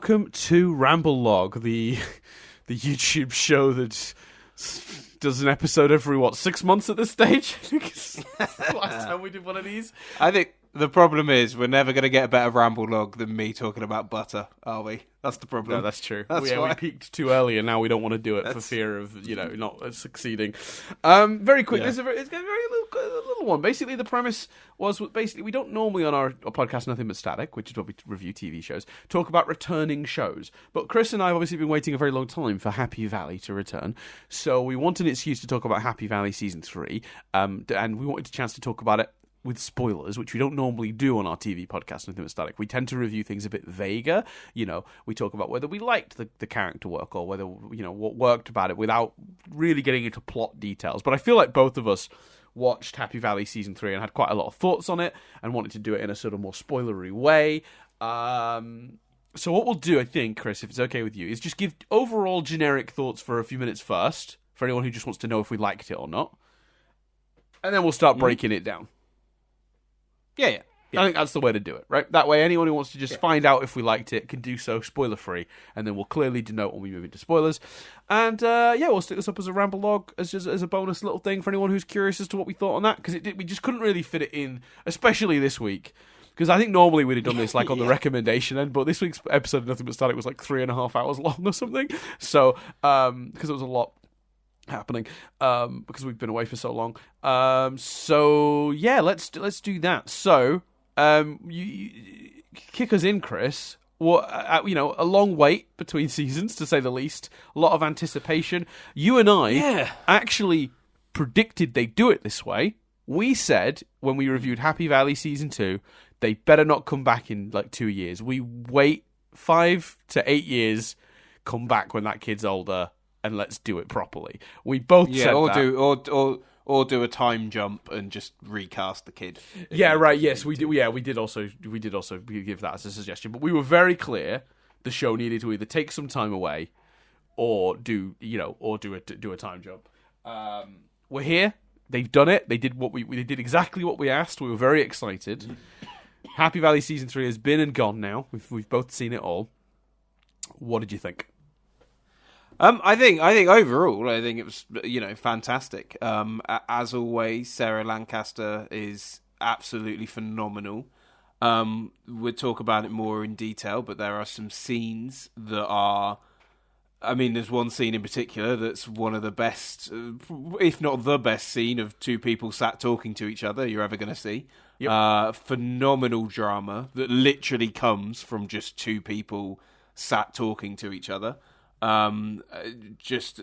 welcome to Ramblogue, the YouTube show that does an episode every 6 months at this stage. I think it's the last time we did one of these. I think the problem is we're never going to get a better Ramblogue than me talking about butter, are we? That's the problem. No, that's true. That's we peaked too early, and now we don't want to do it for fear of not succeeding. Very quick. It's a very little one. Basically, the premise was we don't normally on our podcast Nothing But Static, which is what we review TV shows, talk about returning shows. But Chris and I have obviously been waiting a very long time for Happy Valley to return, so we wanted an excuse to talk about Happy Valley season 3, and we wanted a chance to talk about it with spoilers, which we don't normally do on our TV podcast, Nothing But Static. We tend to review things a bit vaguer. We talk about whether we liked the character work or whether, what worked about it without really getting into plot details. But I feel like both of us watched Happy Valley Season 3 and had quite a lot of thoughts on it and wanted to do it in a sort of more spoilery way. So what we'll do, I think, Chris, if it's okay with you, is just give overall generic thoughts for a few minutes first, for anyone who just wants to know if we liked it or not. And then we'll start breaking it down. Yeah. I think that's the way to do it, right? That way, anyone who wants to just find out if we liked it can do so spoiler-free, and then we'll clearly denote when we move into spoilers. And, we'll stick this up as a Ramblogue, as a bonus little thing for anyone who's curious as to what we thought on that, because we just couldn't really fit it in, especially this week. Because I think normally we'd have done this, on the recommendation end, but this week's episode of Nothing But Static was 3.5 hours long or something. So, because it was a lot happening because we've been away for so long. Let's do that. So you kick us in, Chris. Well, a long wait between seasons, to say the least. A lot of anticipation. You and I actually predicted they'd do it this way. We said when we reviewed Happy Valley season 2, they better not come back in 2 years. We wait 5 to 8 years, come back when that kid's older, and let's do it properly. We both said that. Or do a time jump and just recast the kid. Yeah, right. Yes, we did. Yeah, we did also give that as a suggestion. But we were very clear the show needed to either take some time away, or do a time jump. We're here. They've done it. They did they did exactly what we asked. We were very excited. Happy Valley season 3 has been and gone now. We've both seen it all. What did you think? I think overall, it was fantastic. As always, Sarah Lancaster is absolutely phenomenal. We'll talk about it more in detail, but there are some scenes that are. There's one scene in particular that's one of the best, if not the best scene of two people sat talking to each other you're ever going to see. Yep. Phenomenal drama that literally comes from just two people sat talking to each other. Just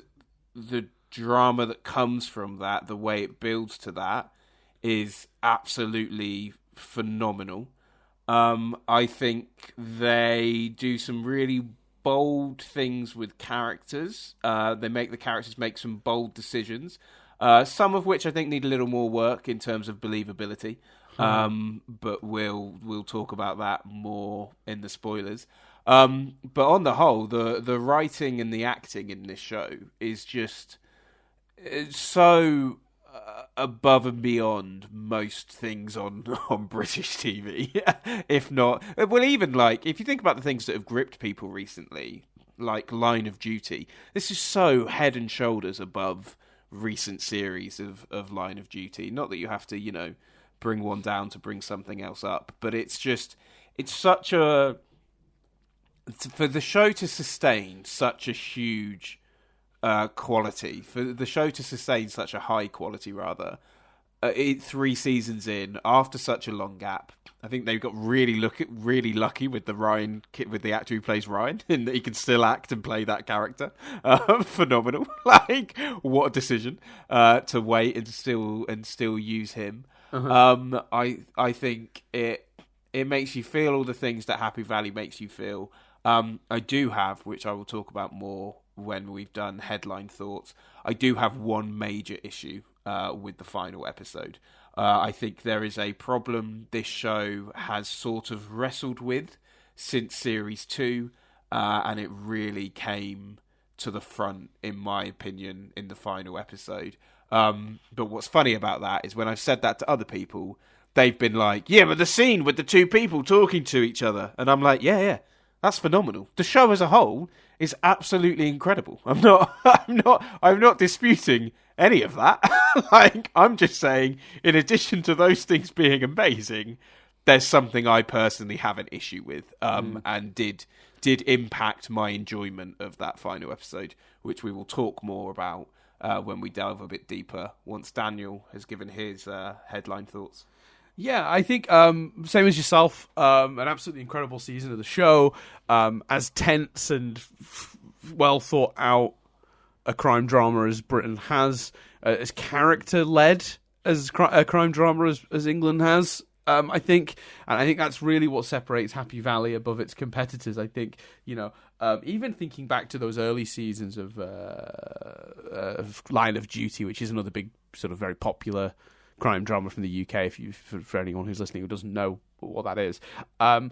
the drama that comes from that, the way it builds to that, is absolutely phenomenal. I think they do some really bold things with characters. They make the characters make some bold decisions, some of which I think need a little more work in terms of believability. But we'll talk about that more in the spoilers. But on the whole, the writing and the acting in this show is just so above and beyond most things on British TV. If not, well, even if you think about the things that have gripped people recently, like Line of Duty, this is so head and shoulders above recent series of Line of Duty. Not that you have to, bring one down to bring something else up, but it's such a... For the show to sustain such a huge quality, for the show to sustain such a high quality, rather, 3 seasons in, after such a long gap, I think they've got really lucky with with the actor who plays Ryan, in that he can still act and play that character. Phenomenal! What a decision to wait and still use him. Uh-huh. I think it makes you feel all the things that Happy Valley makes you feel. I do have, which I will talk about more when we've done headline thoughts, I do have one major issue with the final episode. I think there is a problem this show has sort of wrestled with since Series 2, and it really came to the front, in my opinion, in the final episode. But what's funny about that is when I've said that to other people, they've been like, yeah, but the scene with the two people talking to each other. And I'm like, yeah. That's phenomenal. The show as a whole is absolutely incredible. I'm not disputing any of that. Like, I'm just saying, in addition to those things being amazing, there's something I personally have an issue with, and did impact my enjoyment of that final episode, which we will talk more about when we delve a bit deeper once Daniel has given his headline thoughts. Yeah, I think same as yourself, an absolutely incredible season of the show, as tense and well thought out a crime drama as Britain has, as character led as a crime drama as England has. I think that's really what separates Happy Valley above its competitors. I think, even thinking back to those early seasons of Line of Duty, which is another big sort of very popular crime drama from the UK, for anyone who's listening who doesn't know what that is. Line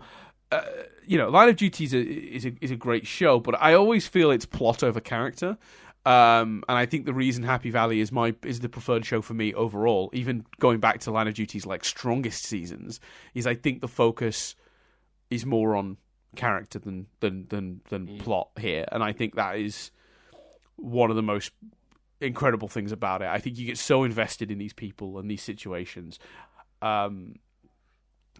of Duty is a great show, but I always feel it's plot over character. And I think the reason Happy Valley is the preferred show for me overall, even going back to Line of Duty's like strongest seasons, is I think the focus is more on character than plot here, and I think that is one of the most incredible things about it. I think you get so invested in these people and these situations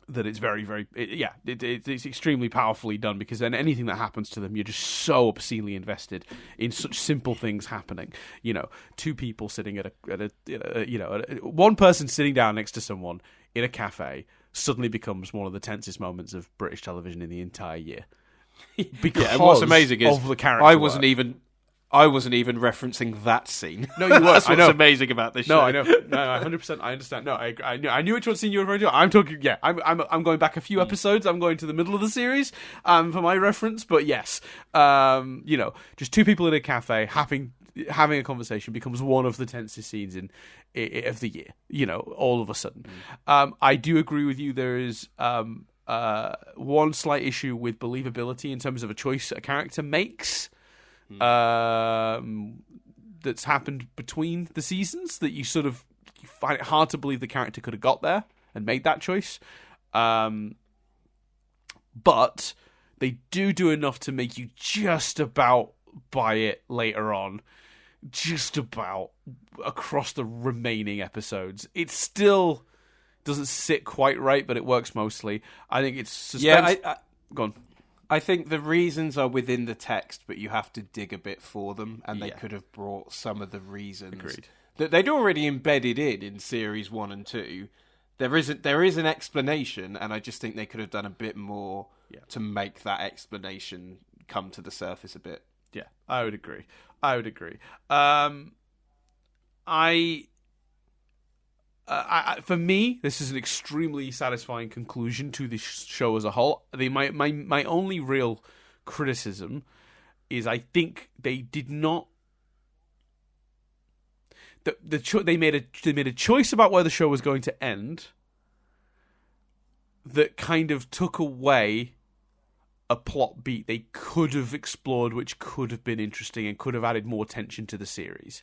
that it's very, very... It's extremely powerfully done, because then anything that happens to them, you're just so obscenely invested in such simple things happening. Two people sitting one person sitting down next to someone in a cafe suddenly becomes one of the tensest moments of British television in the entire year. Because and what's amazing is of the character I wasn't even referencing that scene. No, you were. That's what's amazing about this show. No, I know. No, 100%. I understand. No, I knew which one scene you were referring to. I'm talking. Yeah, I'm going back a few episodes. I'm going to the middle of the series, for my reference. But yes, just two people in a cafe having a conversation becomes one of the tensest scenes of the year. All of a sudden, I do agree with you. There is one slight issue with believability in terms of a choice a character makes. That's happened between the seasons that you find it hard to believe the character could have got there and made that choice. But they do enough to make you just about buy it later on, just about across the remaining episodes. It still doesn't sit quite right, but it works mostly. I think it's suspense. Yeah, Go on. I think the reasons are within the text, but you have to dig a bit for them, and they could have brought some of the reasons that they'd already embedded in series 1 and 2. There is an explanation, and I just think they could have done a bit more to make that explanation come to the surface a bit. Yeah, I would agree. For me, this is an extremely satisfying conclusion to the show as a whole. My only real criticism is I think they did not. They made a choice about where the show was going to end that kind of took away a plot beat they could have explored, which could have been interesting and could have added more tension to the series,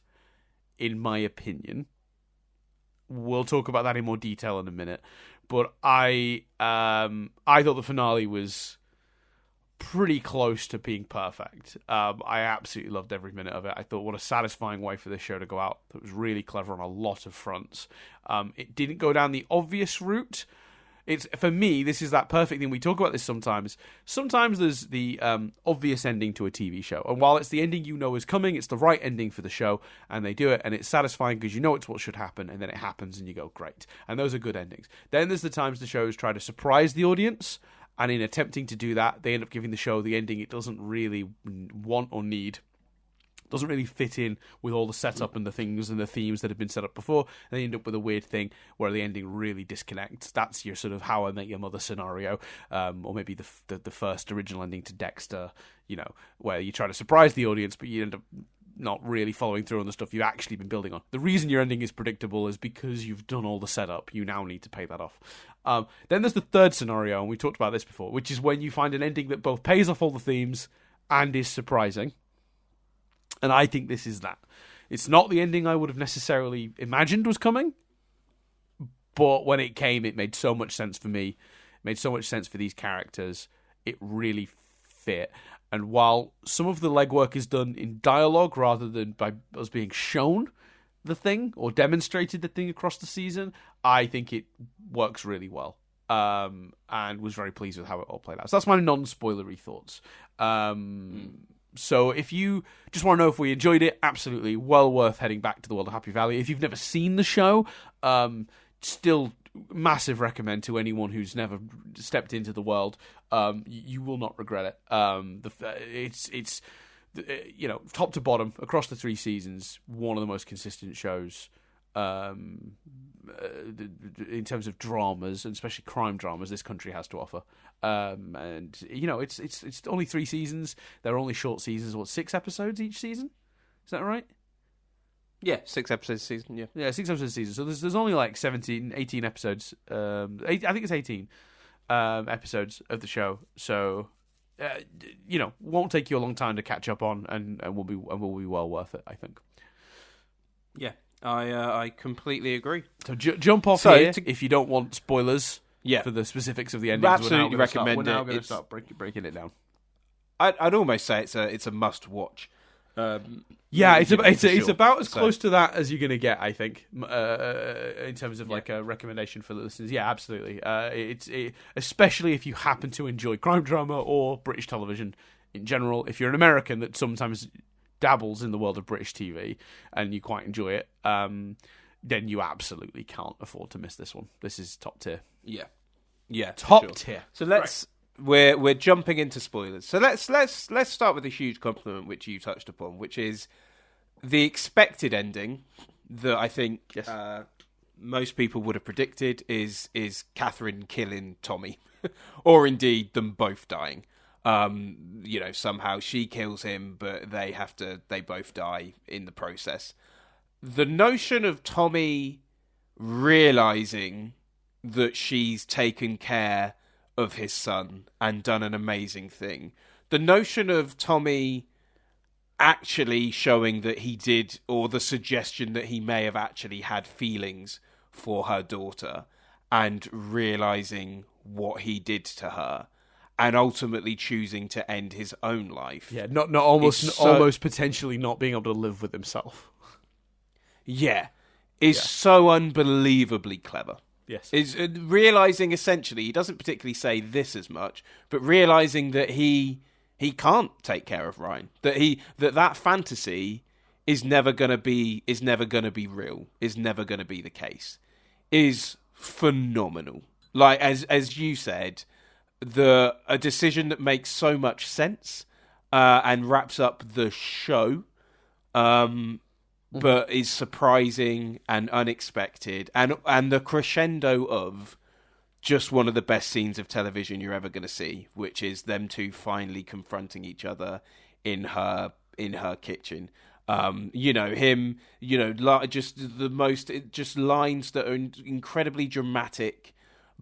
in my opinion. We'll talk about that in more detail in a minute, but I thought the finale was pretty close to being perfect. I absolutely loved every minute of it. I thought what a satisfying way for this show to go out. It was really clever on a lot of fronts. It didn't go down the obvious route. For me, this is that perfect thing. We talk about this sometimes. Sometimes there's the obvious ending to a TV show. And while it's the ending you know is coming, it's the right ending for the show. And they do it, and it's satisfying because you know it's what should happen. And then it happens, and you go, great. And those are good endings. Then there's the times the shows try to surprise the audience. And in attempting to do that, they end up giving the show the ending it doesn't really want or need. Doesn't really fit in with all the setup and the things and the themes that have been set up before. And they end up with a weird thing where the ending really disconnects. That's your sort of How I Met Your Mother scenario, or maybe the first original ending to Dexter, where you try to surprise the audience, but you end up not really following through on the stuff you've actually been building on. The reason your ending is predictable is because you've done all the setup. You now need to pay that off. Then there's the third scenario, and we talked about this before, which is when you find an ending that both pays off all the themes and is surprising. And I think this is that. It's not the ending I would have necessarily imagined was coming, but when it came, it made so much sense for me. It made so much sense for these characters. It really fit. And while some of the legwork is done in dialogue rather than by us being shown the thing or demonstrated the thing across the season, I think it works really well. And was very pleased with how it all played out. So that's my non-spoilery thoughts. So if you just want to know if we enjoyed it, absolutely well worth heading back to the world of Happy Valley. If you've never seen the show, still massive recommend to anyone who's never stepped into the world. You will not regret it. It's top to bottom across the 3 seasons, one of the most consistent shows in terms of dramas, and especially crime dramas, this country has to offer. And it's only 3 seasons. They're only short seasons. 6 episodes each season? Is that right? Yeah, 6 episodes a season. Yeah, 6 episodes a season. So there's only like 18 episodes. I think it's 18 episodes of the show. So won't take you a long time to catch up on, and will be well worth it, I think. Yeah, I completely agree. So jump off here if you don't want spoilers. Yeah. For the specifics of the endings. Absolutely recommend it. We're now going to start breaking it down. I'd almost say it's a must watch. It's about as close to that as you're going to get, I think, in terms of like a recommendation for the listeners. Yeah, absolutely. Especially if you happen to enjoy crime drama or British television in general. If you're an American that sometimes dabbles in the world of British TV and you quite enjoy it, then you absolutely can't afford to miss this one. This is top tier. Yeah, top tier. So we're jumping into spoilers. So let's start with a huge compliment which you touched upon, which is the expected ending that I think most people would have predicted is Catherine killing Tommy, or indeed them both dying. Somehow she kills him, but they both die in the process. The notion of Tommy realizing that she's taken care of his son and done an amazing thing. The notion of Tommy actually showing that he did, or the suggestion that he may have actually had feelings for her daughter, and realizing what he did to her, and ultimately choosing to end his own life. Yeah, almost potentially not being able to live with himself. Yeah, is so unbelievably clever. Yes. Is realizing essentially, he doesn't particularly say this as much, but realizing that he can't take care of Ryan, that fantasy is never gonna be real, is never gonna be the case, is phenomenal. Like as you said, a decision that makes so much sense and wraps up the show. But is surprising and unexpected, and the crescendo of just one of the best scenes of television you're ever going to see, which is them two finally confronting each other in her kitchen. Just lines that are incredibly dramatic,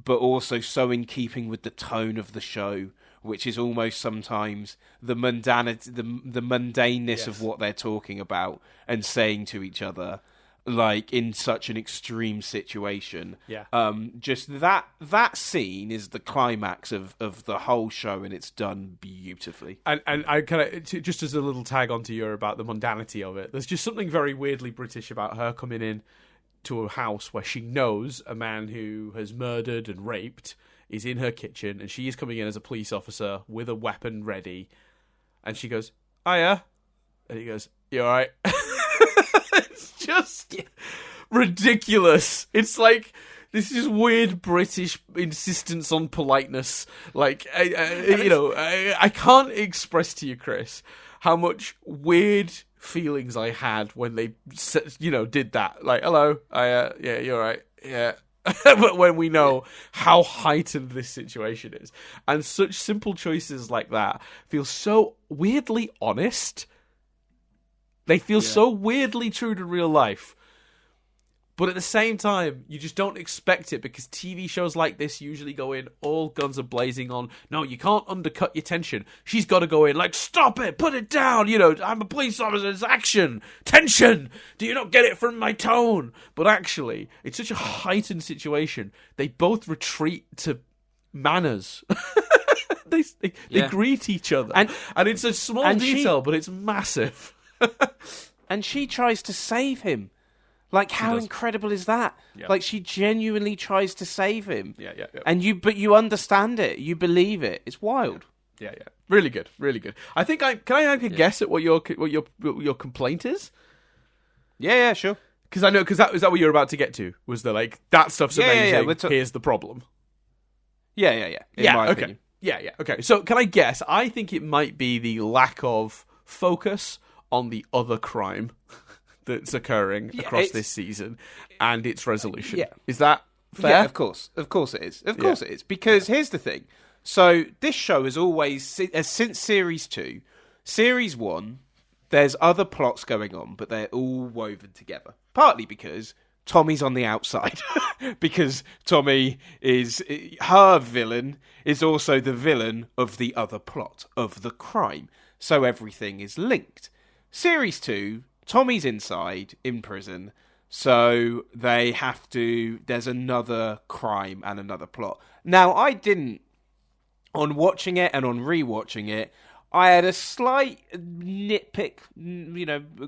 but also so in keeping with the tone of the show, which is almost sometimes the mundanity, the mundaneness of what they're talking about and saying to each other, like in such an extreme situation. Yeah. Just that scene is the climax of the whole show, and it's done beautifully. And I kind of, just as a little tag onto you about the mundanity of it, there's just something very weirdly British about her coming in to a house where she knows a man who has murdered and raped is in her kitchen, and she is coming in as a police officer with a weapon ready, and she goes, "Hiya," and he goes, "You all right?" It's just ridiculous. It's like this is weird British insistence on politeness. Like I can't express to you, Chris, how much weird feelings I had when they did that. Like, "Hello, yeah, you're all right, yeah." But when we know how heightened this situation is, and such simple choices like that feel so weirdly honest, they feel so weirdly true to real life. But at the same time, you just don't expect it, because TV shows like this usually go in all guns are blazing on, no, you can't undercut your tension. She's got to go in like, "Stop it, put it down, I'm a police officer, it's action, tension, do you not get it from my tone?" But actually, it's such a heightened situation, they both retreat to manners. they greet each other, and it's a small detail, but it's massive. And she tries to save him. Like, how incredible is that? Yeah. Like, she genuinely tries to save him. Yeah. And you understand it. You believe it. It's wild. Yeah. Really good. I think can I guess at what your complaint is? Yeah, sure. Because is that what you're about to get to? Was the that stuff's amazing? Yeah. Here's the problem. Yeah. In my opinion. Yeah. Okay. So can I guess? I think it might be the lack of focus on the other crime that's occurring across this season and its resolution. Yeah. Is that fair? Yeah, of course it is. Of course it is. Because here's the thing. So this show has always, since Series 2, Series 1, there's other plots going on, but they're all woven together. Partly because Tommy's on the outside. Because Tommy is, her villain is also the villain of the other plot, of the crime. So everything is linked. Series 2, Tommy's inside, in prison, so they have to... There's another crime and another plot. Now, on watching it and on rewatching it, I had a slight nitpick,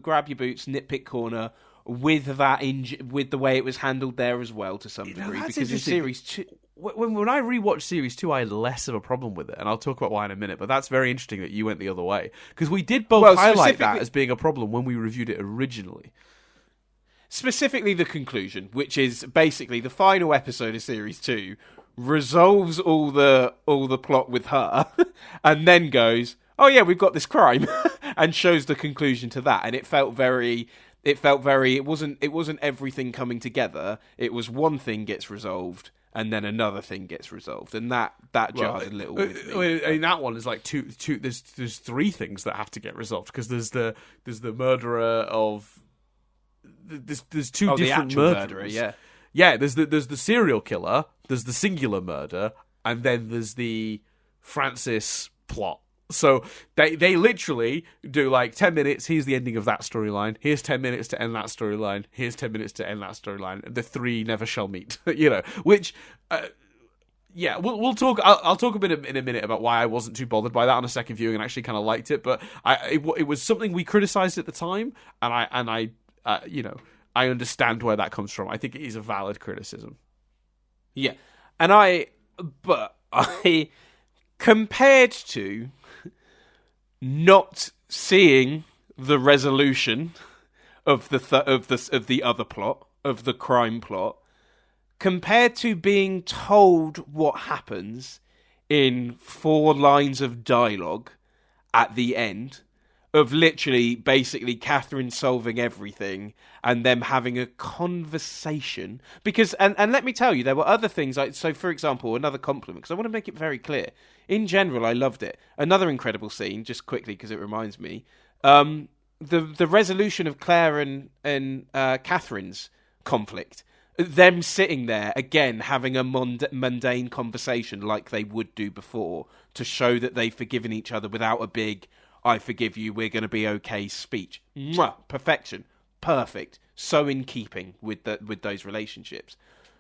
grab your boots, nitpick corner with that, with the way it was handled there as well, to some degree. Because in Series 2... When I rewatched Series 2, I had less of a problem with it, and I'll talk about why in a minute, but that's very interesting that you went the other way. Because we did both highlight that as being a problem when we reviewed it originally. Specifically the conclusion, which is basically the final episode of Series 2, resolves all the plot with her, and then goes, oh yeah, we've got this crime, and shows the conclusion to that, and it wasn't everything coming together, it was one thing gets resolved, and then another thing gets resolved, and that jarred a little with me. In that one, there's two. There's three things that have to get resolved because there's the murderer of. There's two different murderers. Yeah. There's the serial killer. There's the singular murder, and then there's the Francis plot. So they literally do 10 minutes, here's the ending of that storyline, here's 10 minutes to end that storyline, here's 10 minutes to end that storyline, the three never shall meet, which, we'll talk, I'll talk a bit in a minute about why I wasn't too bothered by that on a second viewing and actually kind of liked it, but it was something we criticised at the time, and I understand where that comes from. I think it is a valid criticism. Yeah, but compared to not seeing the resolution of the other plot, of the crime plot, compared to being told what happens in 4 lines of dialogue at the end, of literally basically Catherine solving everything and them having a conversation. Because, and let me tell you, there were other things, so for example, another compliment, because I want to make it very clear. In general, I loved it. Another incredible scene, just quickly because it reminds me, the resolution of Claire and Catherine's conflict. Them sitting there, again, having a mundane conversation like they would do before to show that they've forgiven each other without a big, I forgive you, we're going to be okay speech. Mwah! Perfection. Perfect. So in keeping with those relationships.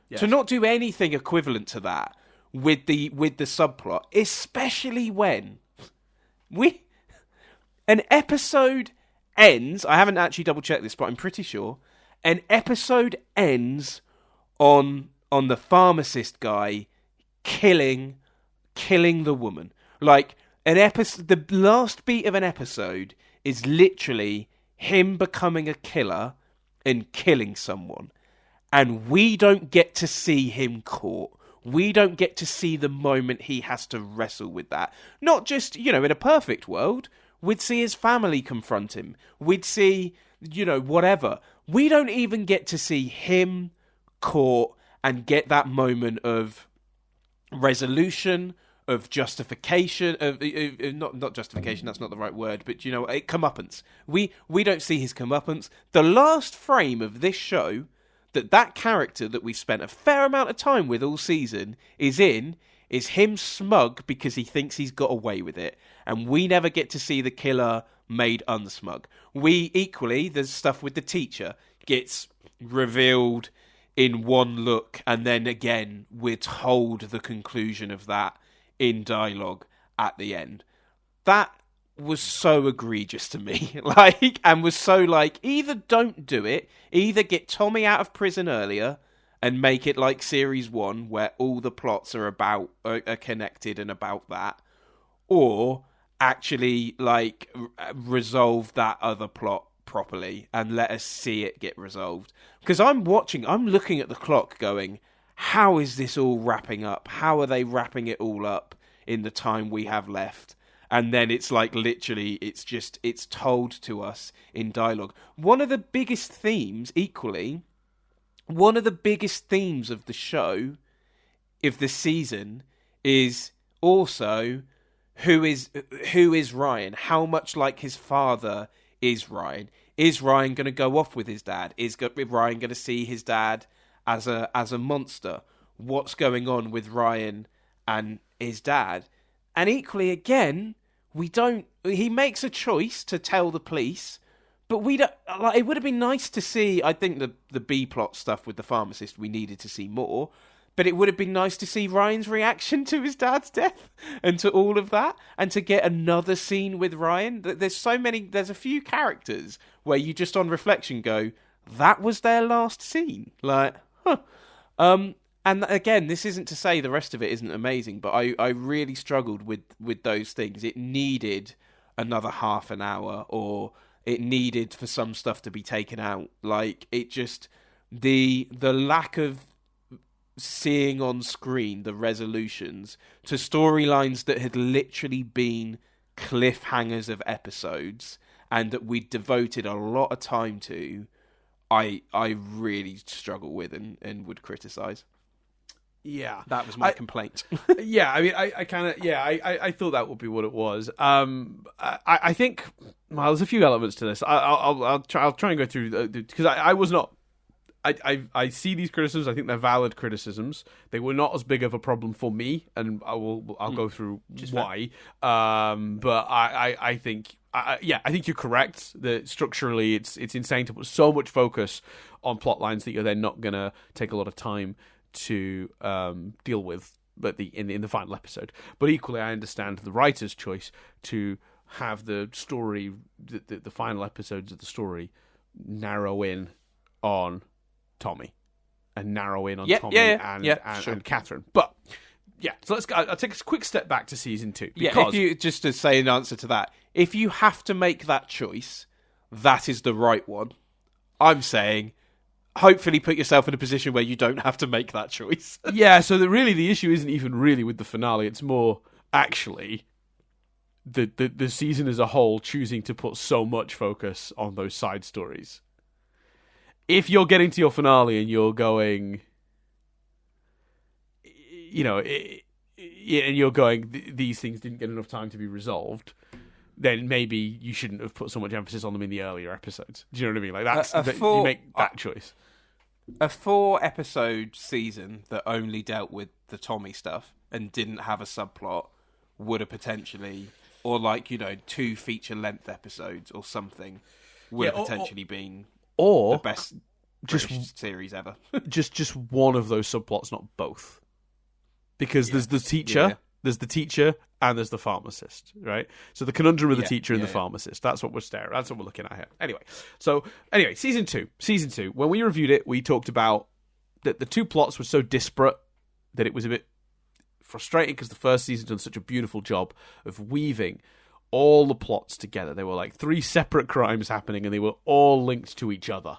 Yes. To not do anything equivalent to that with the subplot, especially when an episode ends, I haven't actually double checked this, but I'm pretty sure, an episode ends on the pharmacist guy killing the woman. Like, the last beat of an episode is literally him becoming a killer and killing someone. And we don't get to see him caught. We don't get to see the moment he has to wrestle with that. Not just, in a perfect world, we'd see his family confront him. We'd see, whatever. We don't even get to see him caught and get that moment of resolution, of justification, of not justification, that's not the right word, but comeuppance. We don't see his comeuppance. The last frame of this show that character that we've spent a fair amount of time with all season is him smug because he thinks he's got away with it, and we never get to see the killer made unsmug. There's stuff with the teacher gets revealed in one look, and then again we're told the conclusion of that in dialogue at the end. That was so egregious to me, and was so either don't do it, either get Tommy out of prison earlier and make it like series 1 where all the plots are connected and about that, or actually resolve that other plot properly and let us see it get resolved. Because I'm looking at the clock going, how is this all wrapping up? How are they wrapping it all up in the time we have left? And then it's literally, it's told to us in dialogue. One of the biggest themes of the show, of the season, is also who is Ryan? How much like his father is Ryan? Is Ryan going to go off with his dad? Is Ryan going to see his dad as a monster? What's going on with Ryan and his dad? And equally, again, he makes a choice to tell the police, but we don't. It would have been nice to see. I think the B plot stuff with the pharmacist, we needed to see more. But it would have been nice to see Ryan's reaction to his dad's death and to all of that, and to get another scene with Ryan. There's a few characters where you just on reflection go, that was their last scene. And again, this isn't to say the rest of it isn't amazing, but I really struggled with those things. It needed another half an hour, or it needed for some stuff to be taken out. The lack of seeing on screen the resolutions to storylines that had literally been cliffhangers of episodes and that we'd devoted a lot of time to, I really struggle with and would criticise. Yeah, that was my complaint. Yeah, I mean, I thought that would be what it was. I think there's a few elements to this. I'll try and go through because I was not. I see these criticisms. I think they're valid criticisms. They were not as big of a problem for me, and I'll go through why. But I think I think you're correct that structurally it's insane to put so much focus on plot lines that you're then not gonna take a lot of time to deal with, but in the final episode. But equally, I understand the writer's choice to have the story, the final episodes of the story, narrow in on Tommy and narrow in on Tommy and Catherine. But yeah, so I'll take a quick step back to season 2. Because, just to say in answer to that, if you have to make that choice, that is the right one. I'm saying, hopefully put yourself in a position where you don't have to make that choice. Yeah, so the issue isn't even really with the finale. It's more actually the season as a whole choosing to put so much focus on those side stories. If you're getting to your finale and you're going, and you're going, these things didn't get enough time to be resolved, then maybe you shouldn't have put so much emphasis on them in the earlier episodes. Do you know what I mean? Like you make that choice. A 4-episode season that only dealt with the Tommy stuff and didn't have a subplot would have potentially, or 2 feature-length episodes or something, would have potentially been the best British series ever. just one of those subplots, not both. Because there's the teacher, there's the teacher, and there's the pharmacist, right? So the conundrum of the teacher and the pharmacist. That's what we're looking at here. Anyway, season two. When we reviewed it, we talked about that the two plots were so disparate that it was a bit frustrating because the first season done such a beautiful job of weaving all the plots together. There were like 3 separate crimes happening, and they were all linked to each other.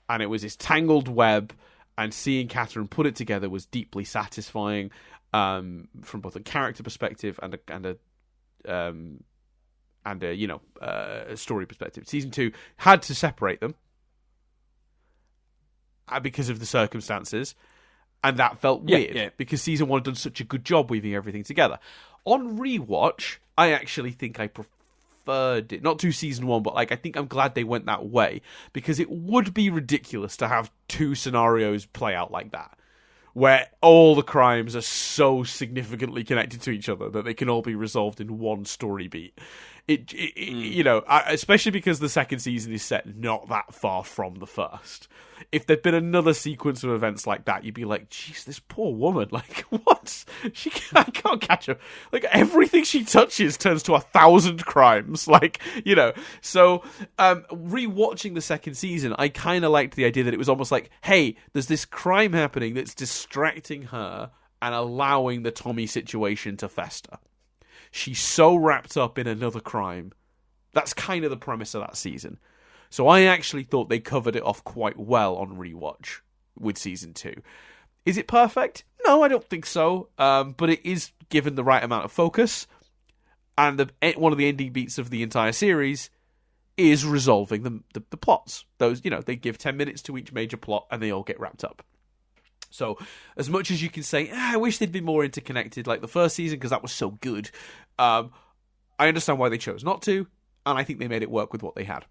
And it was this tangled web, and seeing Catherine put it together was deeply satisfying from both a character perspective and a story perspective. Season 2 had to separate them because of the circumstances, and that felt weird because season 1 had done such a good job weaving everything together. On rewatch, I actually think I preferred it, not to season 1, but I think I'm glad they went that way, because it would be ridiculous to have 2 scenarios play out like that, where all the crimes are so significantly connected to each other that they can all be resolved in one story beat. You know, especially because the second season is set not that far from the first. If there'd been another sequence of events like that, you'd be like, "Jeez, this poor woman! Like, what? I can't catch her. Like, everything she touches turns to 1,000 crimes. Like, you know." So, rewatching the second season, I kind of liked the idea that it was almost like, "Hey, there's this crime happening that's distracting her and allowing the Tommy situation to fester." She's so wrapped up in another crime. That's kind of the premise of that season. So I actually thought they covered it off quite well on rewatch with season 2. Is it perfect? No, I don't think so. But it is given the right amount of focus. And one of the ending beats of the entire series is resolving the plots. Those, you know, they give 10 minutes to each major plot and they all get wrapped up. So, as much as you can say, I wish they'd been more interconnected like the first season because that was so good, I understand why they chose not to, and I think they made it work with what they had.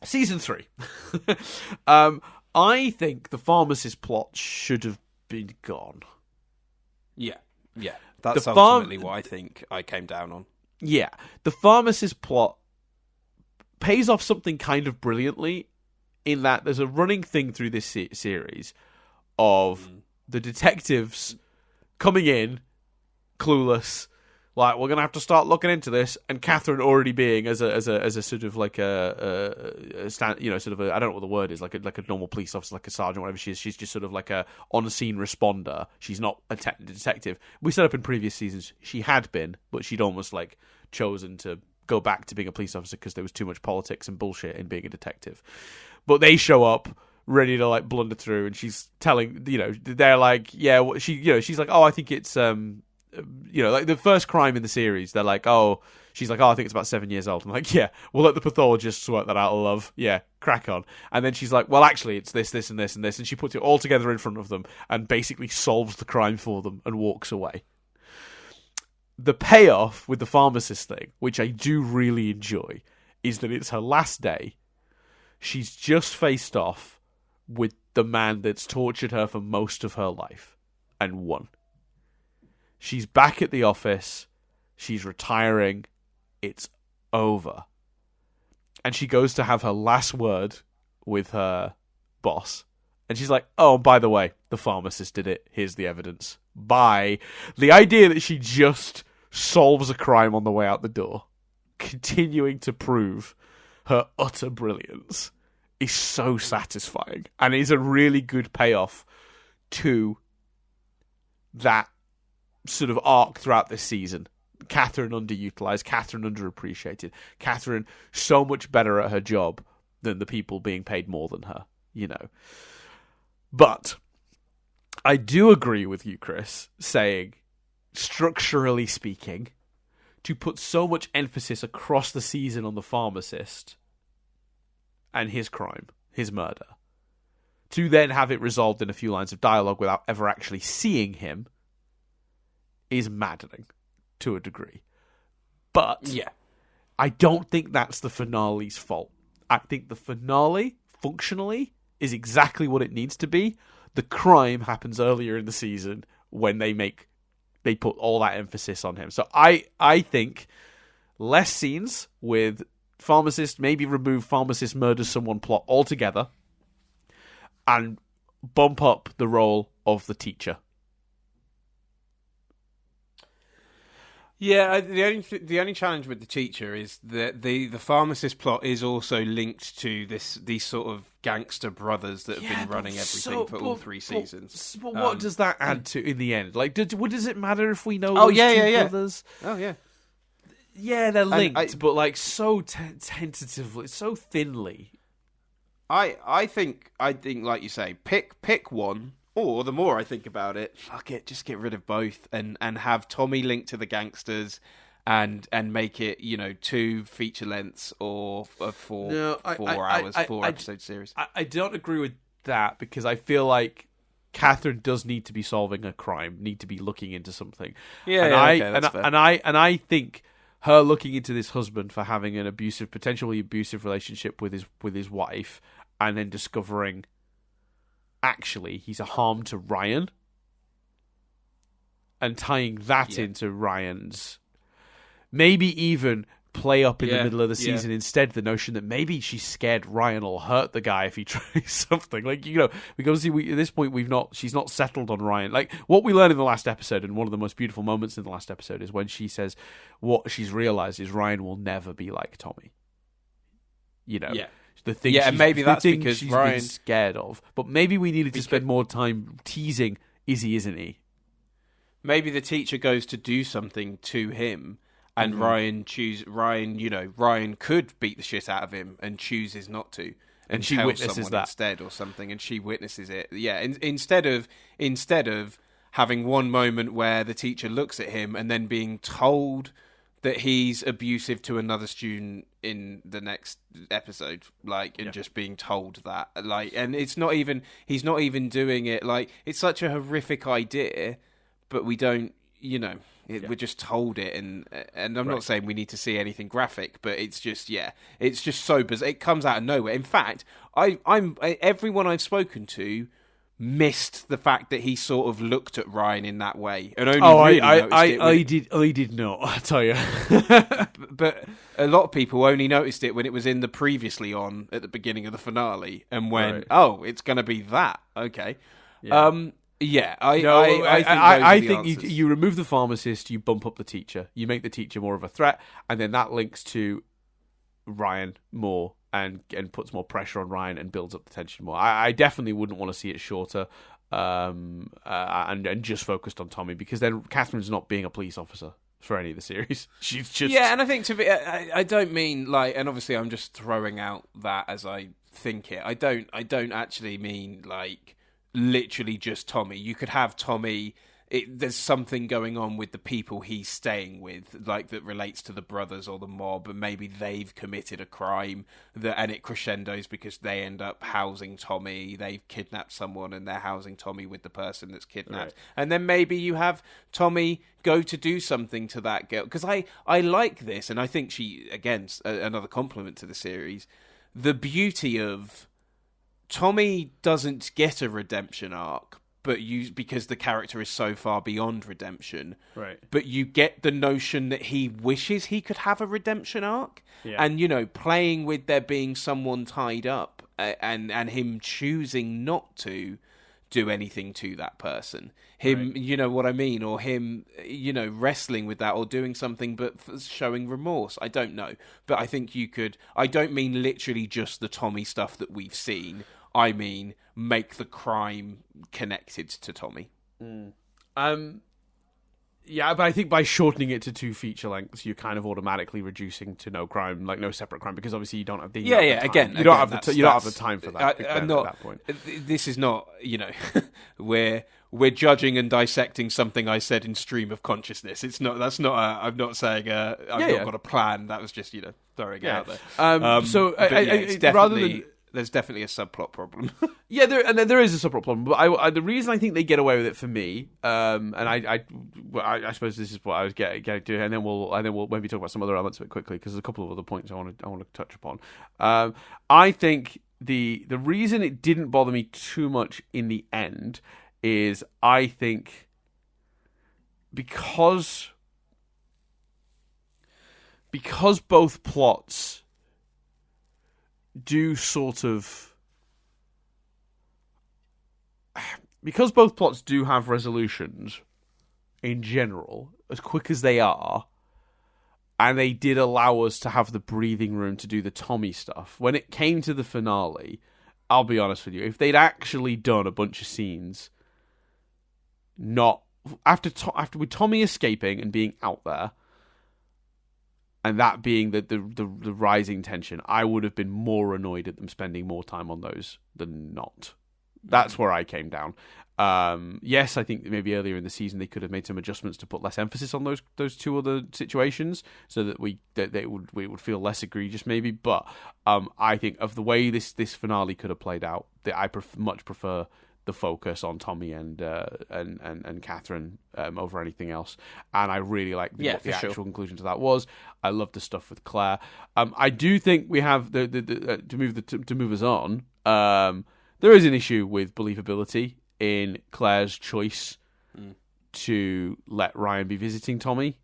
Season 3. I think the pharmacist plot should have been gone. Yeah. That's ultimately what I think I came down on. Yeah. The pharmacist plot pays off something kind of brilliantly in that there's a running thing through this series of the detectives coming in clueless, like, we're gonna have to start looking into this, and Catherine already being as a sort of like a you know, sort of a, I don't know what the word is, like a normal police officer, like a sergeant, whatever she is. She's just sort of like a on scene responder. She's not a detective. We set up in previous seasons she had been, but she'd almost like chosen to go back to being a police officer because there was too much politics and bullshit in being a detective. But they show up ready to like blunder through, and she's telling, you know, they're like, yeah, she's like, oh, I think it's you know, like the first crime in the series, they're like, oh, she's like, oh, I think it's about 7 years old. I'm like, yeah, we'll let the pathologists work that out, love. Yeah, crack on. And then she's like, well, actually, it's this, this, and this, and this. And she puts it all together in front of them and basically solves the crime for them and walks away. The payoff with the pharmacist thing, which I do really enjoy, is that it's her last day. She's just faced off with the man that's tortured her for most of her life and won. She's back at the office. She's retiring. It's over. And she goes to have her last word with her boss. And she's like, oh, by the way, the pharmacist did it. Here's the evidence. Bye. The idea that she just solves a crime on the way out the door, continuing to prove her utter brilliance, is so satisfying. And is a really good payoff to that sort of arc throughout this season. Catherine underutilized, Catherine underappreciated, Catherine so much better at her job than the people being paid more than her, you know. But I do agree with you, Chris, saying, structurally speaking, to put so much emphasis across the season on the pharmacist and his crime, his murder, to then have it resolved in a few lines of dialogue without ever actually seeing him, is maddening to a degree. But yeah, I don't think that's the finale's fault. I think the finale, functionally, is exactly what it needs to be. The crime happens earlier in the season when they put all that emphasis on him. So I think less scenes with pharmacist, maybe remove pharmacist murders someone plot altogether, and bump up the role of the teacher. Yeah, the only challenge with the teacher is that the pharmacist plot is also linked to these sort of gangster brothers that have been running everything for all 3 seasons. But what does that add to in the end? Like, does it matter if we know those brothers? Oh yeah, yeah, they're linked, but like so tentatively, so thinly. I think like you say, pick one. Or the more I think about it, fuck it, just get rid of both and have Tommy linked to the gangsters and make it, you know, 2 feature lengths or a 4 episode series. I don't agree with that because I feel like Catherine does need to be solving a crime, need to be looking into something. And I think her looking into this husband for having an potentially abusive relationship with his wife, and then discovering actually he's a harm to Ryan, and tying that into Ryan's, maybe even play up in the middle of the season instead the notion that maybe she's scared Ryan will hurt the guy if he tries something. Like, you know, because see, at this point she's not settled on Ryan. Like, what we learned in the last episode, and one of the most beautiful moments in the last episode, is when she says what she's realized is Ryan will never be like Tommy. You know, the thing, and maybe that's because she's Ryan's been scared of. But maybe we needed to spend more time teasing, is he, isn't he? Maybe the teacher goes to do something to him, and Ryan could beat the shit out of him and chooses not to, and she witnesses that instead or something, and she witnesses it. Yeah, instead of having one moment where the teacher looks at him and then being told that he's abusive to another student in the next episode, like, and just being told that, like, and he's not even doing it, like, it's such a horrific idea, but we don't, you know, we're just told it, and I'm not saying we need to see anything graphic, but it's just, it's just so bizarre. It comes out of nowhere. In fact, everyone I've spoken to missed the fact that he sort of looked at Ryan in that way, and only I did not. I tell you, but a lot of people only noticed it when it was in the previously on at the beginning of the finale, and when it's going to be that. Okay, I think you remove the pharmacist, you bump up the teacher, you make the teacher more of a threat, and then that links to Ryan more. And puts more pressure on Ryan and builds up the tension more. I definitely wouldn't want to see it shorter and just focused on Tommy, because then Catherine's not being a police officer for any of the series. She's just and I think I don't mean like, and obviously I'm just throwing out that as I think it. I don't actually mean like literally just Tommy. You could have Tommy. There's something going on with the people he's staying with, like that relates to the brothers or the mob, and maybe they've committed a crime and it crescendos because they end up housing Tommy. They've kidnapped someone and they're housing Tommy with the person that's kidnapped. Right. And then maybe you have Tommy go to do something to that girl. Because I like this, and I think she, again, another compliment to the series, the beauty of Tommy doesn't get a redemption arc, because the character is so far beyond redemption. Right. But you get the notion that he wishes he could have a redemption arc. Yeah. And, you know, playing with there being someone tied up and him choosing not to do anything to that person. Him, right. You know what I mean? Or him, you know, wrestling with that or doing something but showing remorse. I don't know. But I think I don't mean literally just the Tommy stuff that we've seen. I mean, make the crime connected to Tommy. Yeah, but I think by shortening it to 2 feature lengths, you're kind of automatically reducing to no crime, like no separate crime, because obviously you don't have the you don't have the time for that. At that point. This is not, you know, we're judging and dissecting something I said in stream of consciousness. It's not. That's not. I'm not saying I've not got a plan. That was just, you know, throwing it out there. Rather than. There's definitely a subplot problem. there is a subplot problem. But the reason I think they get away with it for me, and I suppose this is what I was getting to, and then we'll maybe talk about some other elements of it quickly, because there's a couple of other points I want to touch upon. I think the reason it didn't bother me too much in the end is, I think, because both plots do sort of, because both plots do have resolutions in general, as quick as they are, and they did allow us to have the breathing room to do the Tommy stuff. When it came to the finale, I'll be honest with you, if they'd actually done a bunch of scenes not after with Tommy escaping and being out there, and that being the rising tension, I would have been more annoyed at them spending more time on those than not. That's where I came down. Yes, I think maybe earlier in the season they could have made some adjustments to put less emphasis on those 2 other situations, so that we would feel less egregious, maybe. But I think of the way this finale could have played out, that I much prefer the focus on Tommy and Catherine over anything else, and I really like what the actual conclusion to that was. I love the stuff with Claire. I do think we have to move us on. There is an issue with believability in Claire's choice to let Ryan be visiting Tommy.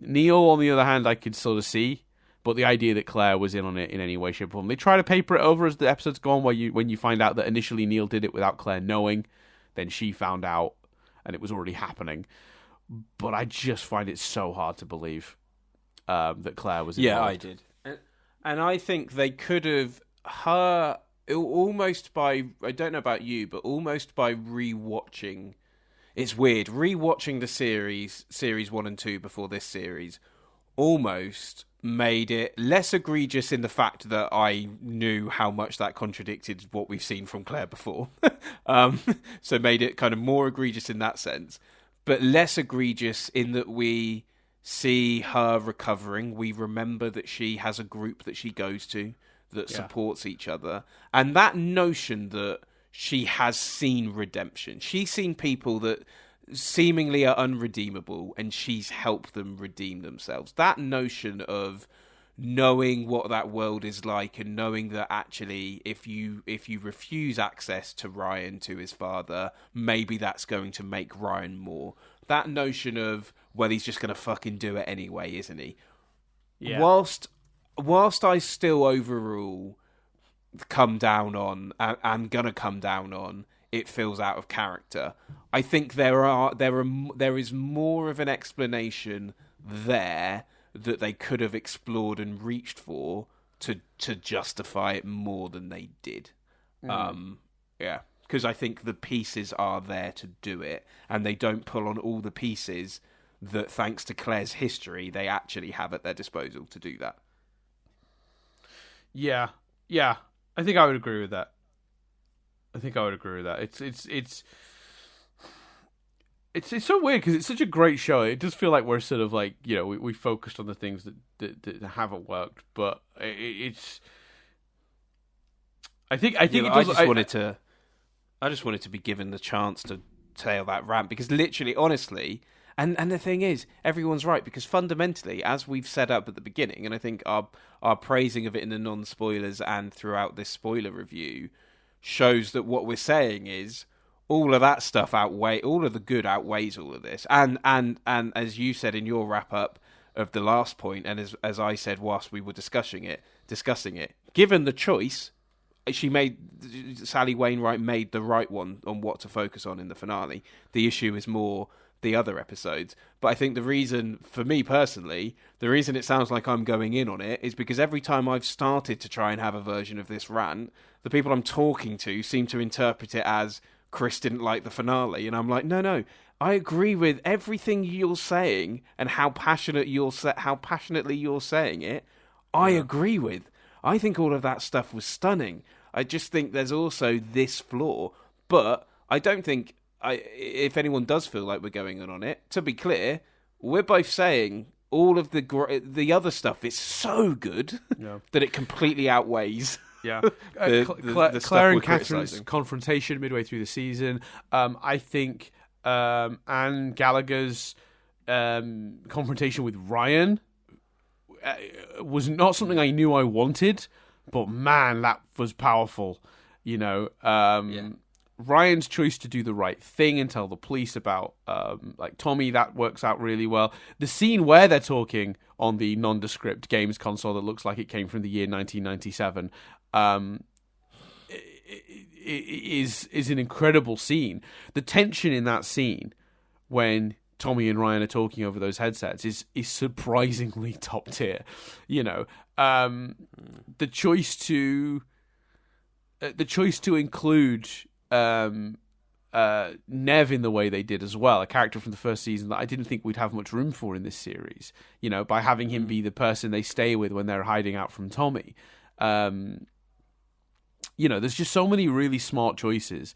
Neil, on the other hand, I could sort of see, but the idea that Claire was in on it in any way, shape, or form. They try to paper it over as the episodes go on, when you find out that initially Neil did it without Claire knowing, then she found out, and it was already happening. But I just find it so hard to believe that Claire was involved. Yeah, I did. And I think they could have, almost by, I don't know about you, but almost by rewatching. It's weird, rewatching the series 1 and 2 before this series, almost made it less egregious in the fact that I knew how much that contradicted what we've seen from Claire before. So made it kind of more egregious in that sense, but less egregious in that we see her recovering. We remember that she has a group that she goes to that supports each other. And that notion that she has seen redemption. She's seen people that seemingly are unredeemable, and she's helped them redeem themselves. That notion of knowing what that world is like, and knowing that actually if you refuse access to Ryan, to his father, maybe that's going to make Ryan more. That notion of, well, he's just going to fucking do it anyway, isn't he? Yeah. Whilst I still overall come down on, and gonna come down on, it feels out of character. I think there is more of an explanation there that they could have explored and reached for to justify it more than they did. Yeah, because I think the pieces are there to do it, and they don't pull on all the pieces that, thanks to Claire's history, they actually have at their disposal to do that. Yeah. I think I would agree with that. It's so weird because it's such a great show. It does feel like we're sort of like, we focused on the things that haven't worked, but it's. I think it does. I just wanted to be given the chance to tell that rant, because literally, honestly. And the thing is, everyone's right, because fundamentally, as we've set up at the beginning, and I think our praising of it in the non-spoilers and throughout this spoiler review shows that what we're saying is all of that stuff all of the good outweighs all of this. And as you said in your wrap-up of the last point, and as I said whilst we were discussing it, given the choice, Sally Wainwright made the right one on what to focus on in the finale. The issue is more the other episodes. But I think the reason, for me personally, the reason it sounds like I'm going in on it is because every time I've started to try and have a version of this rant, the people I'm talking to seem to interpret it as Chris didn't like the finale, and I'm like, no, I agree with everything you're saying and how passionately you're saying it. I agree with. I think all of that stuff was stunning. I just think there's also this flaw, but I don't think. If anyone does feel like we're going on it, to be clear, we're both saying all of the other stuff is so good that it completely outweighs. Yeah, the Claire and Catherine's confrontation midway through the season. I think Anne Gallagher's confrontation with Ryan was not something I knew I wanted, but man, that was powerful. Ryan's choice to do the right thing and tell the police about Tommy, that works out really well. The scene where they're talking on the nondescript games console that looks like it came from the year 1997 is an incredible scene. The tension in that scene when Tommy and Ryan are talking over those headsets is surprisingly top tier. The choice to include Nev in the way they did as well, a character from the first season that I didn't think we'd have much room for in this series, by having him be the person they stay with when they're hiding out from Tommy. There's just so many really smart choices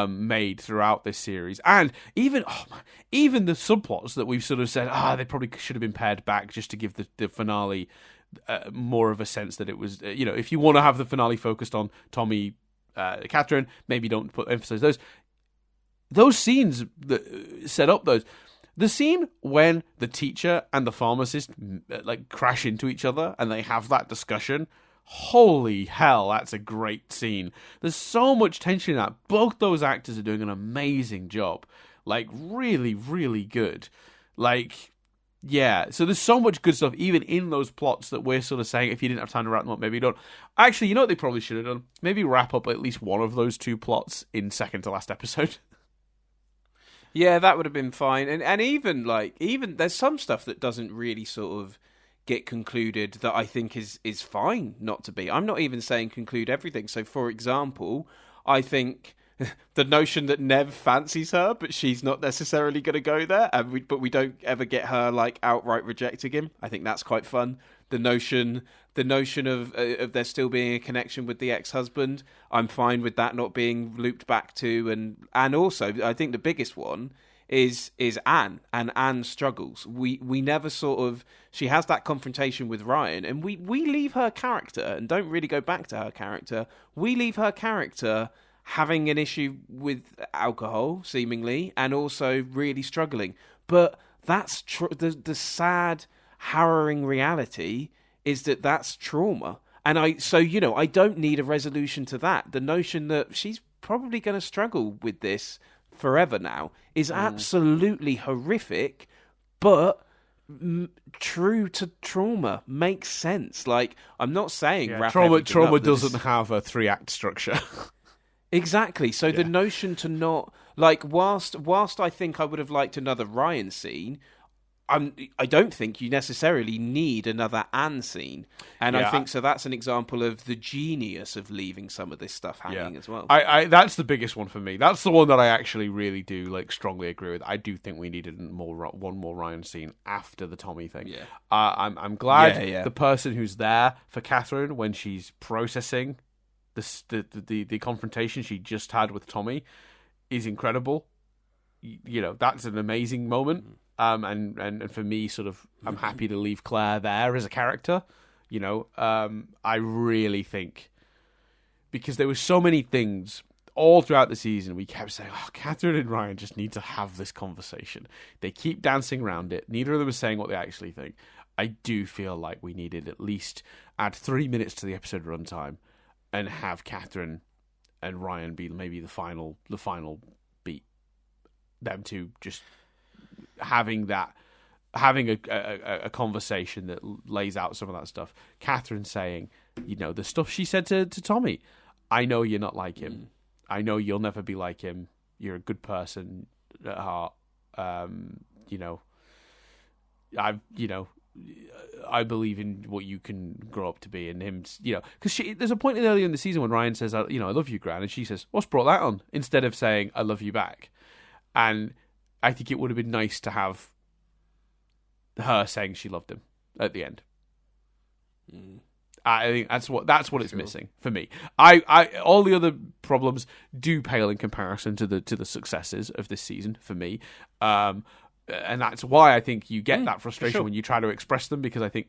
made throughout this series, and even the subplots that we've sort of said, they probably should have been pared back just to give the finale more of a sense that it was, if you want to have the finale focused on Tommy, Catherine, maybe don't emphasize those scenes that set up those. The scene when the teacher and the pharmacist crash into each other and they have that discussion. Holy hell, that's a great scene. There's so much tension in that. Both those actors are doing an amazing job. Really, really good. Yeah, so there's so much good stuff even in those plots that we're sort of saying if you didn't have time to wrap them up, maybe you don't. Actually, you know what they probably should have done? Maybe wrap up at least one of those two plots in second to last episode. Yeah, that would have been fine. And even there's some stuff that doesn't really sort of get concluded that I think is fine not to be. I'm not even saying conclude everything. So for example, I think the notion that Nev fancies her, but she's not necessarily going to go there, but we don't ever get her like outright rejecting him. I think that's quite fun. The notion of there still being a connection with the ex-husband, I'm fine with that not being looped back to, and also I think the biggest one is Anne, and Anne struggles. We never sort of, she has that confrontation with Ryan, and we leave her character and don't really go back to her character. We leave her character having an issue with alcohol, seemingly, and also really struggling. But that's the sad, harrowing reality is that that's trauma. And I don't need a resolution to that. The notion that she's probably going to struggle with this forever now is absolutely horrific, but true to trauma, makes sense. Like, I'm not saying trauma doesn't have a 3-act structure. Exactly. So the notion to not, like, whilst I think I would have liked another Ryan scene, I don't think you necessarily need another Anne scene. And I think so that's an example of the genius of leaving some of this stuff hanging as well. I that's the biggest one for me. That's the one that I actually really do like strongly agree with. I do think we needed one more Ryan scene after the Tommy thing. Yeah. I'm glad the person who's there for Catherine when she's processing the confrontation she just had with Tommy is incredible. You know, that's an amazing moment. And for me, sort of, I'm happy to leave Claire there as a character. You know, I really think because there were so many things all throughout the season we kept saying, "Oh, Catherine and Ryan just need to have this conversation." They keep dancing around it. Neither of them is saying what they actually think. I do feel like we needed at least add 3 minutes to the episode runtime and have Catherine and Ryan be maybe the final beat. Them two just having a conversation that lays out some of that stuff. Catherine saying, you know, the stuff she said to Tommy. I know you're not like him. I know you'll never be like him. You're a good person at heart. I believe in what you can grow up to be, and him, you know, because there's a point earlier in the season when Ryan says, you know, I love you, Gran, and she says, what's brought that on? Instead of saying, I love you back. And I think it would have been nice to have her saying she loved him at the end. I think that's what it's missing for me. I all the other problems do pale in comparison to the successes of this season for me. And that's why I think you get that frustration when you try to express them, because I think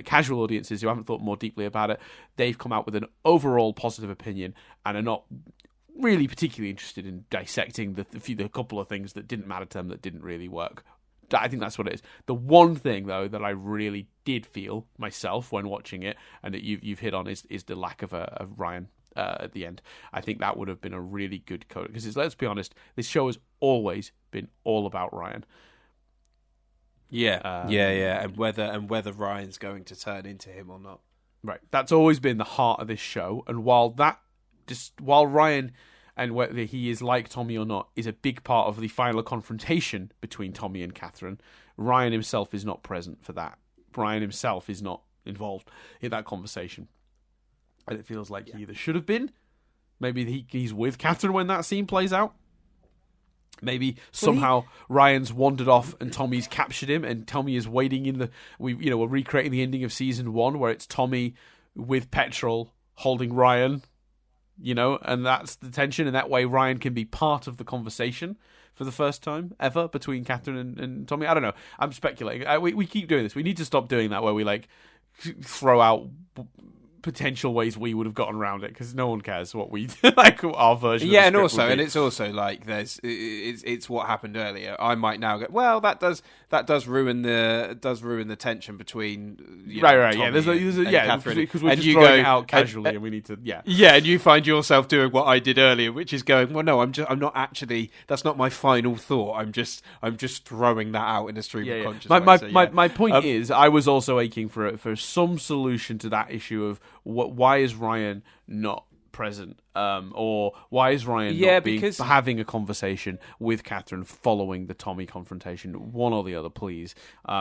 casual audiences who haven't thought more deeply about it, they've come out with an overall positive opinion and are not really particularly interested in dissecting the couple of things that didn't matter to them, that didn't really work. I think that's what it is. The one thing, though, that I really did feel myself when watching it, and that you've hit on, is the lack of Ryan at the end. I think that would have been a really good code, because let's be honest, this show has always been all about Ryan. Yeah, and whether Ryan's going to turn into him or not. Right, that's always been the heart of this show. And while Ryan, and whether he is like Tommy or not, is a big part of the final confrontation between Tommy and Catherine, Ryan himself is not present for that. Ryan himself is not involved in that conversation. And it feels like he either should have been, maybe he's with Catherine when that scene plays out. Maybe somehow Ryan's wandered off and Tommy's captured him, and Tommy is waiting we're recreating the ending of season 1 where it's Tommy with Petrol holding Ryan, you know, and that's the tension, and that way Ryan can be part of the conversation for the first time ever between Catherine and Tommy. I don't know. I'm speculating. We keep doing this. We need to stop doing that where we like throw out potential ways we would have gotten around it, because no one cares what we like our version. Yeah, of the script and it's also like it's what happened earlier. I might now go, well, that does ruin the tension between right. Tommy There's Catherine, because we're and just you throwing go, it out casually, and we need to and you find yourself doing what I did earlier, which is going, well, no, I'm not actually. That's not my final thought. I'm just throwing that out in a stream of consciousness. My point is, I was also aching for some solution to that issue of why is Ryan not present, or why is Ryan not having a conversation with Catherine following the Tommy confrontation, one or the other, please,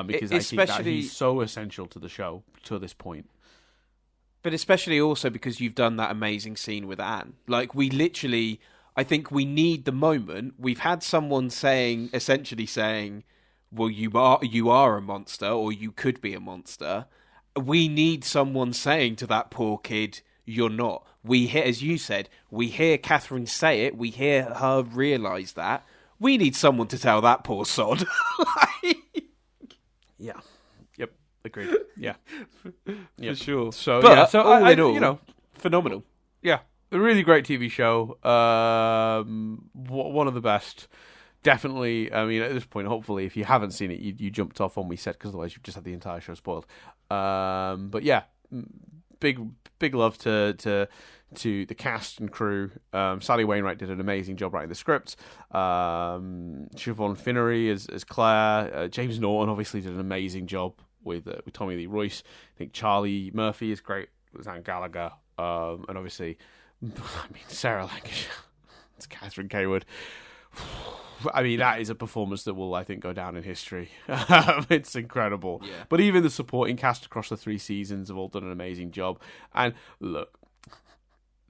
because I think that he's so essential to the show to this point. But especially also because you've done that amazing scene with Anne. Like, we literally, I think we need the moment. We've had someone essentially saying, well, you are a monster, or you could be a monster. We need someone saying to that poor kid, you're not. We hear, as you said, we hear Catherine say it. We hear her realise that. We need someone to tell that poor sod. Yeah. Yep. Agreed. Yeah. For sure. So, all in all, phenomenal. Yeah. A really great TV show. One of the best. Definitely. I mean, at this point, hopefully, if you haven't seen it, you jumped off when we said, because otherwise you've just had the entire show spoiled. But yeah, big love to the cast and crew. Sally Wainwright did an amazing job writing the script. Siobhan Finnery as Claire. James Norton obviously did an amazing job with Tommy Lee Royce. I think Charlie Murphy is great with Anne Gallagher. And obviously, I mean, Sarah Lancashire. It's Catherine Kaywood. I mean, that is a performance that will, I think, go down in history. It's incredible. Yeah. But even the supporting cast across the 3 seasons have all done an amazing job. And look,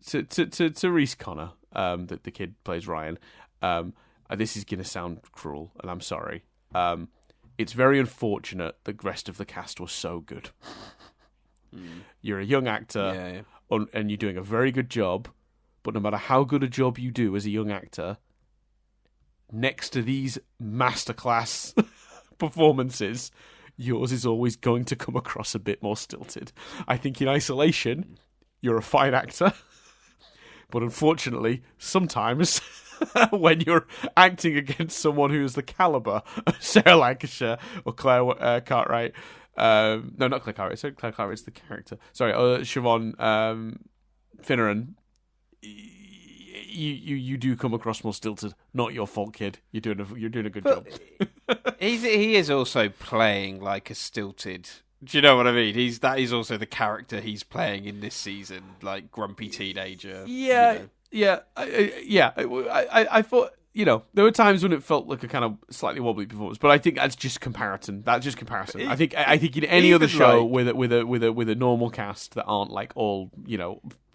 to Reese Connor, the kid plays Ryan, this is going to sound cruel, and I'm sorry. It's very unfortunate the rest of the cast was so good. You're a young actor, and you're doing a very good job, but no matter how good a job you do as a young actor, next to these masterclass performances, yours is always going to come across a bit more stilted. I think in isolation, you're a fine actor, but unfortunately, sometimes when you're acting against someone who is the caliber of Sarah Lancashire or Claire Cartwright, no, not Claire Cartwright, sorry, Claire Cartwright's the character. Sorry, Siobhan Finneran. You do come across more stilted. Not your fault, kid. You're doing a good job. He is also playing like a stilted. Do you know what I mean? That is also the character he's playing in this season, like grumpy teenager. Yeah. I thought, there were times when it felt like a kind of slightly wobbly performance, but I think that's just comparison. I think in any other show with a normal cast that aren't like all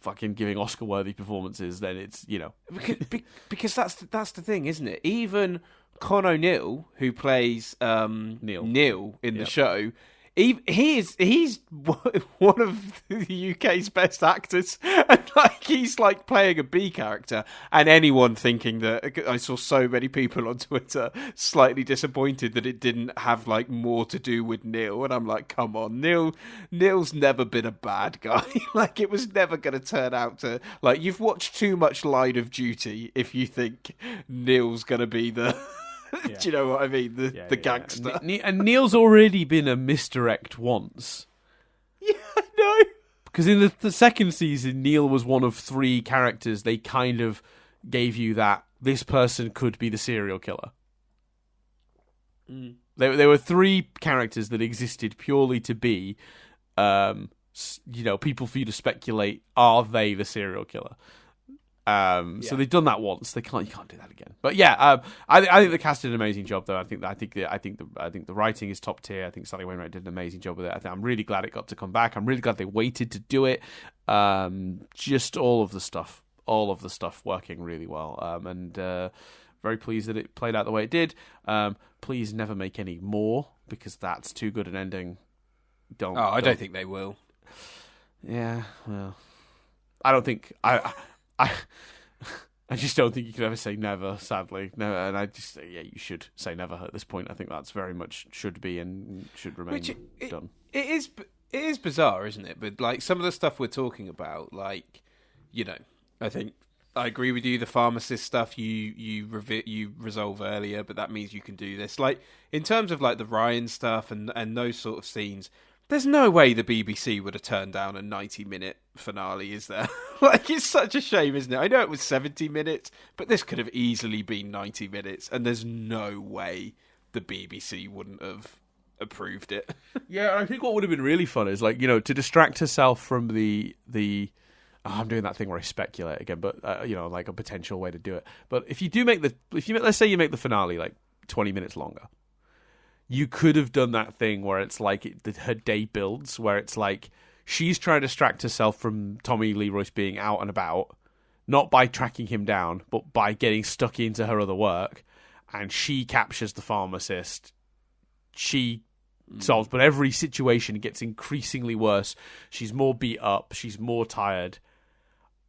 fucking giving Oscar-worthy performances, then it's because that's the thing, isn't it? Even Con O'Neill, who plays Neil in the show, he's one of the UK's best actors, and he's like playing a B character. And anyone thinking that, I saw so many people on Twitter slightly disappointed that it didn't have like more to do with Neil, and I'm like, come on, Neil's never been a bad guy. Like, it was never going to turn out to, like, you've watched too much Line of Duty if you think Neil's going to be the do you know what I mean? The gangster. And Neil's already been a misdirect once. Yeah, I know. Because in the second season, Neil was one of 3 characters they kind of gave you that this person could be the serial killer. There were 3 characters that existed purely to be, people for you to speculate, are they the serial killer? So they've done that once. You can't do that again. But yeah, I think the cast did an amazing job, though. I think the writing is top tier. I think Sally Wainwright did an amazing job with it. I'm really glad it got to come back. I'm really glad they waited to do it. Just all of the stuff working really well. And very pleased that it played out the way it did. Please never make any more, because that's too good an ending. I don't think they will. Yeah, well, I don't think I just don't think you could ever say never, sadly. No, and I just you should say never at this point. I think that's very much should be and should remain done. It is, it is bizarre, isn't it? But like some of the stuff we're talking about, like, you know, I think I agree with you. The pharmacist stuff you resolve earlier, but that means you can do this. Like in terms of like the Ryan stuff and those sort of scenes, there's no way the BBC would have turned down a 90-minute finale, is there? Like it's such a shame, isn't it? I know it was 70 minutes, but this could have easily been 90 minutes, and there's no way the BBC wouldn't have approved it. Yeah, I think what would have been really fun is, like, you know, to distract herself from the I'm doing that thing where I speculate again, but you know, like a potential way to do it. But if you do make let's say you make the finale like 20 minutes longer, you could have done that thing where it's like her day builds, where it's like she's trying to distract herself from Tommy Lee Royce being out and about, not by tracking him down, but by getting stuck into her other work, and she captures the pharmacist. She solves, but every situation gets increasingly worse. She's more beat up, she's more tired,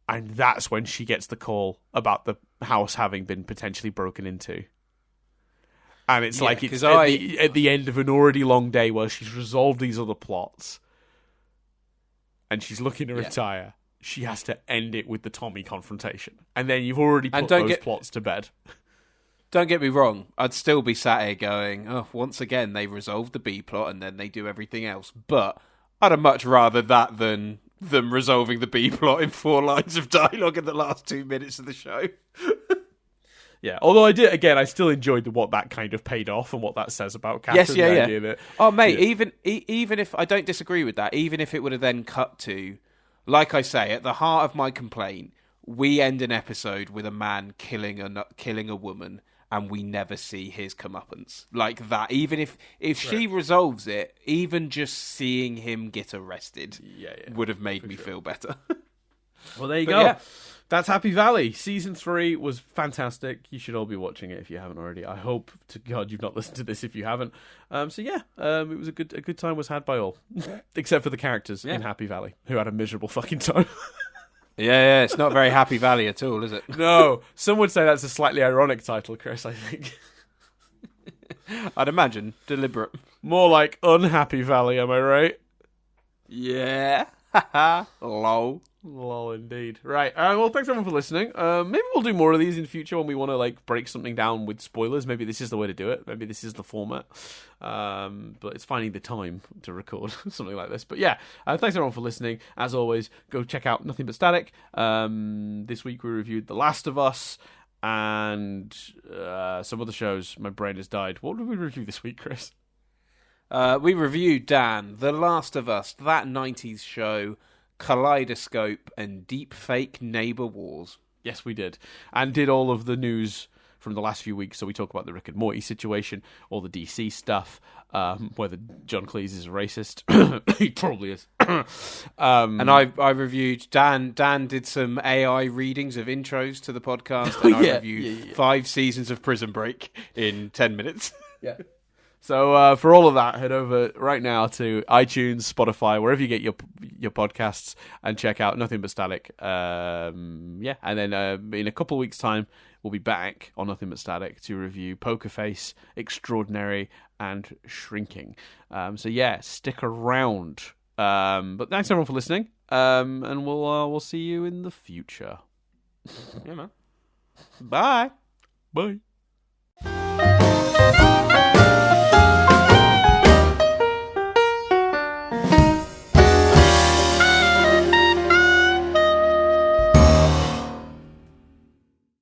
and that's when she gets the call about the house having been potentially broken into. And it's like it's at the end of an already long day where she's resolved these other plots and she's looking to retire. She has to end it with the Tommy confrontation. And then you've already put those plots to bed. Don't get me wrong, I'd still be sat here going, oh, once again, they resolved the B plot and then they do everything else. But I'd have much rather that than them resolving the B plot in 4 lines of dialogue in the last 2 minutes of the show. Yeah, although I still enjoyed what that kind of paid off and what that says about Catherine. Yes, yeah. Oh, mate, even if I don't disagree with that, even if it would have then cut to, like I say, at the heart of my complaint, we end an episode with a man killing a woman, and we never see his comeuppance. Like that, even if she resolves it, even just seeing him get arrested would have made me feel better. Well, there you go. Yeah. That's Happy Valley. Season 3 was fantastic. You should all be watching it if you haven't already. I hope to God you've not listened to this if you haven't. It was a good time was had by all, except for the characters in Happy Valley, who had a miserable fucking time. Yeah, it's not very Happy Valley at all, is it? No, some would say that's a slightly ironic title, Chris, I think. I'd imagine. Deliberate. More like Unhappy Valley, am I right? Yeah. Lol. Lol, indeed. Right. Well, thanks everyone for listening. Maybe we'll do more of these in future when we want to like break something down with spoilers. Maybe this is the way to do it. Maybe this is the format. But it's finding the time to record something like this. But yeah, thanks everyone for listening. As always, go check out Nothing But Static. This week we reviewed The Last of Us and some other shows. My brain has died. What did we review this week, Chris? We reviewed, Dan, The Last of Us, that 90s show, Kaleidoscope, and Deep Fake Neighbour Wars. Yes, we did. And did all of the news from the last few weeks. So we talk about the Rick and Morty situation, all the DC stuff, whether John Cleese is a racist. He probably is. And I reviewed, Dan did some AI readings of intros to the podcast, and I reviewed 5 seasons of Prison Break in 10 minutes. Yeah. So for all of that, head over right now to iTunes, Spotify, wherever you get your podcasts, and check out Nothing But Static. And then in a couple of weeks' time, we'll be back on Nothing But Static to review Poker Face, Extraordinary, and Shrinking. Stick around. But thanks everyone for listening, and we'll see you in the future. Yeah, man. Bye. Bye.